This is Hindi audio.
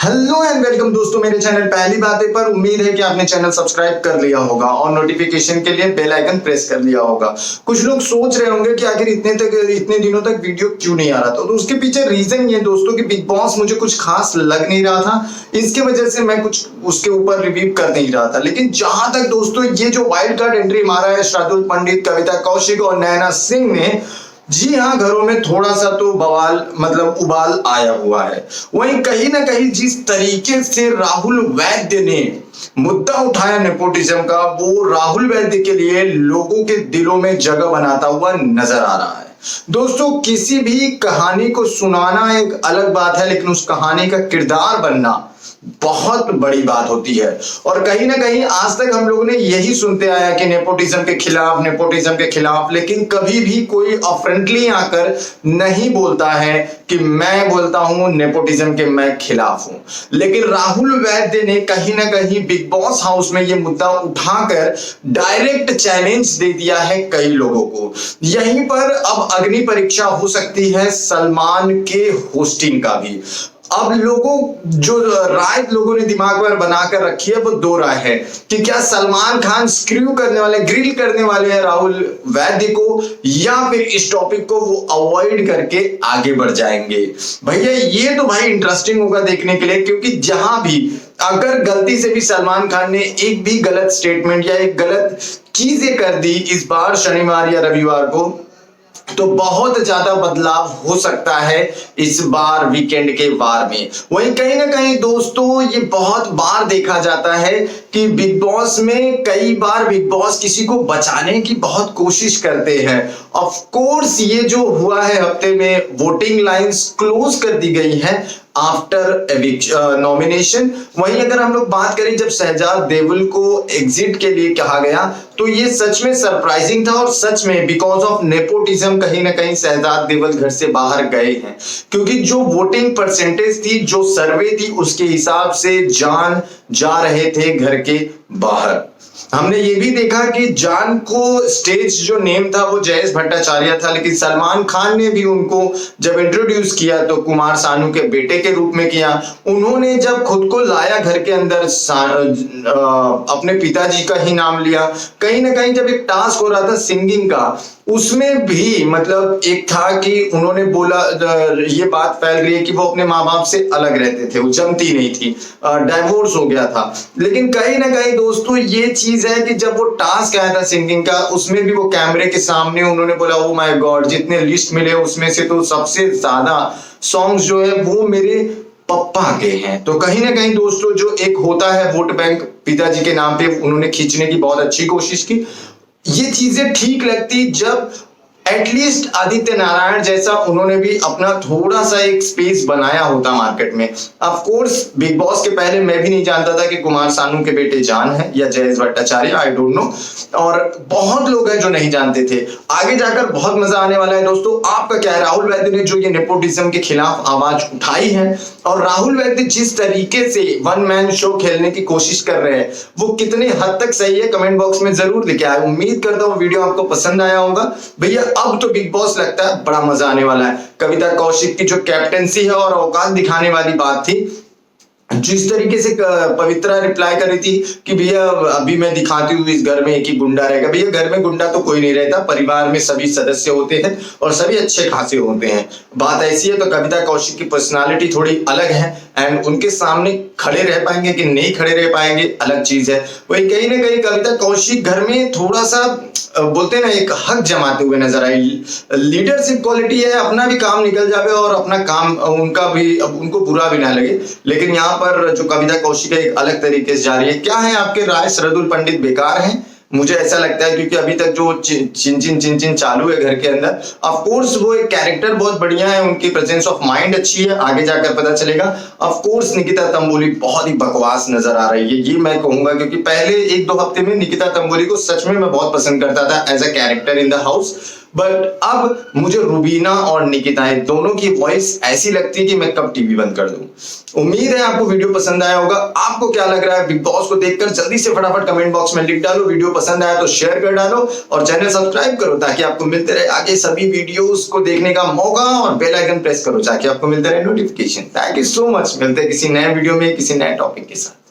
हेलो एंड वेलकम दोस्तों मेरे चैनल पहली बातें पर। उम्मीद है कि आपने चैनल सब्सक्राइब कर लिया होगा और नोटिफिकेशन के लिए बेल आइकन प्रेस कर लिया होगा। कुछ लोग सोच रहे होंगे कि आखिर इतने दिनों तक वीडियो क्यों नहीं आ रहा था। तो उसके पीछे रीजन ये दोस्तों कि बिग बॉस मुझे कुछ खास लग नहीं रहा था, इसके वजह से मैं कुछ उसके ऊपर रिव्यू कर नहीं रहा था। लेकिन जहां तक दोस्तों ये जो वाइल्ड कार्ड एंट्री मारा है शार्दुल पंडित, कविता कौशिक और नैना सिंह ने, जी हाँ, घरों में थोड़ा सा तो बवाल मतलब उबाल आया हुआ है। वहीं कहीं ना कहीं जिस तरीके से राहुल वैद्य ने मुद्दा उठाया नेपोटिज्म का, वो राहुल वैद्य के लिए लोगों के दिलों में जगह बनाता हुआ नजर आ रहा है। दोस्तों, किसी भी कहानी को सुनाना एक अलग बात है, लेकिन उस कहानी का किरदार बनना बहुत बड़ी बात होती है। और कहीं ना कहीं आज तक हम लोगों ने यही सुनते आया कि नेपोटिज्म के खिलाफ, लेकिन कभी भी कोई अफ्रंटली आकर नहीं बोलता है कि मैं बोलता हूं नेपोटिज्म के मैं खिलाफ हूं। लेकिन राहुल वैद्य ने कहीं ना कहीं बिग बॉस हाउस में यह मुद्दा उठाकर डायरेक्ट चैलेंज दे दिया है कई लोगों को। यहीं पर अब अग्नि परीक्षा हो सकती है सलमान के होस्टिंग का भी। अब जो राय लोगों ने दिमाग पर बनाकर रखी है वो दो राय है कि क्या सलमान खान ग्रिल करने वाले हैं राहुल वैद्य को, या फिर इस टॉपिक को वो अवॉइड करके आगे बढ़ जाएंगे। भैया ये तो भाई इंटरेस्टिंग होगा देखने के लिए, क्योंकि जहां भी अगर गलती से भी सलमान खान ने एक भी गलत स्टेटमेंट या एक गलत चीजें कर दी इस बार शनिवार या रविवार को, तो बहुत ज्यादा बदलाव हो सकता है इस बार वीकेंड के वार में। वहीं कहीं ना कहीं दोस्तों ये बहुत बार देखा जाता है कि बिग बॉस में कई बार बिग बॉस किसी को बचाने की बहुत कोशिश करते हैं। ऑफ कोर्स ये जो हुआ है हफ्ते में, वोटिंग लाइंस क्लोज कर दी गई है आफ्टर नॉमिनेशन। वहीं अगर हम लोग बात करें जब शहजाद देओल को एग्जिट के लिए कहा गया, तो ये सच में सरप्राइजिंग था। और सच में बिकॉज ऑफ नेपोटिज्म कहीं ना कहीं शहजाद देओल घर से बाहर गए हैं, क्योंकि जो वोटिंग परसेंटेज थी, जो सर्वे थी, उसके हिसाब से जान जा रहे थे घर के बाहर। हमने ये भी देखा कि जान को स्टेज जो नेम था वो जयेश भट्टाचार्य था, लेकिन सलमान खान ने भी उनको जब इंट्रोड्यूस किया तो कुमार सानू के बेटे के रूप में किया। उन्होंने जब खुद को लाया घर के अंदर अपने पिताजी का ही नाम लिया। कहीं ना कहीं जब एक टास्क हो रहा था सिंगिंग का, उसमें भी मतलब एक था कि उन्होंने बोला, ये बात फैल गई कि वो अपने माँ बाप से अलग रहते थे, वो जमती नहीं थी, डाइवोर्स हो गया था। लेकिन कहीं ना कहीं दोस्तों ये चीज है कि जब वो टास्क आया था सिंगिंग का, उसमें भी वो कैमरे के सामने उन्होंने बोला ओ माय गॉड, जितने लिस्ट मिले उसमें से तो सबसे ज्यादा सॉन्ग्स जो है वो मेरे पप्पा के हैं। तो कहीं ना कहीं दोस्तों जो एक होता है वोट बैंक पिताजी के नाम पे, उन्होंने खींचने की बहुत अच्छी कोशिश की। ये चीजें ठीक लगती जब एटलीस्ट आदित्य नारायण जैसा उन्होंने भी अपना थोड़ा सा एक स्पेस बनाया होता मार्केट में। ऑफ कोर्स बिग बॉस के पहले मैं भी नहीं जानता था कि कुमार सानू के बेटे जान है या Jayesh Bhattacharya, I don't know, और बहुत लोग हैं जो नहीं जानते थे। आगे जाकर बहुत मजा आने वाला है दोस्तों। आपका क्या है? राहुल वैद्य ने जो ये नेपोटिज्म के खिलाफ आवाज उठाई है, और राहुल वैद्य जिस तरीके से वन मैन शो खेलने की कोशिश कर रहे हैं, वो कितने हद तक सही है कमेंट बॉक्स में जरूर लिखे आए। उम्मीद करता हूँ वीडियो आपको पसंद आया होगा। भैया अब तो बिग बॉस लगता है बड़ा मजा आने वाला है। कविता कौशिक की जो कैप्टेंसी है और औकात दिखाने वाली बात थी, जिस तरीके से पवित्रा रिप्लाई कर रही थी कि भैया अभी मैं दिखाती हूँ इस घर में एक ही गुंडा रहेगा। भैया घर में गुंडा तो कोई नहीं रहता, परिवार में सभी सदस्य होते हैं और सभी अच्छे खासे होते हैं। बात ऐसी है तो कविता कौशिक की पर्सनालिटी थोड़ी अलग है, एंड उनके सामने खड़े रह पाएंगे कि नहीं खड़े रह पाएंगे अलग चीज है। वही कहीं ना कहीं कविता कौशिक घर में थोड़ा सा बोलते हैं ना एक हक जमाते हुए नजर आई। लीडरशिप क्वालिटी है, अपना भी काम निकल जावे और अपना काम उनका भी उनको बुरा भी ना लगे। लेकिन यहाँ पर जो कविता कौशिक है एक अलग तरीके से जा रही है। क्या है आपके राय? शार्दुल पंडित बेकार हैं? मुझे ऐसा लगता है, क्योंकि अभी तक जो चिन चालू है घर के अंदर, ऑफ कोर्स वो एक कैरेक्टर बहुत बढ़िया है, उनकी प्रेजेंस ऑफ माइंड अच्छी है, आगे जाकर पता चलेगा। ऑफ कोर्स निकिता तंबोली बहुत ही बकवास नजर आ रही है, ये मैं कहूंगा, क्योंकि पहले 1-2 हफ्ते में निकिता तंबोली को सच में मैं बहुत पसंद करता था as a character in the house. But अब मुझे रुबीना और निकिता दोनों की वॉइस ऐसी लगती है कि मैं कब टीवी बंद कर दूं। उम्मीद है आपको वीडियो पसंद आया होगा। आपको क्या लग रहा है बिग बॉस को देखकर जल्दी से फटाफट कमेंट बॉक्स में लिख डालो। वीडियो पसंद आया तो शेयर कर डालो और चैनल सब्सक्राइब करो ताकि आपको मिलते रहे आगे सभी वीडियोस को देखने का मौका, और बेल आइकन प्रेस करो ताकि आपको मिलते रहे notification. Thank you so much. मिलते हैं किसी नए वीडियो में किसी नए टॉपिक के साथ।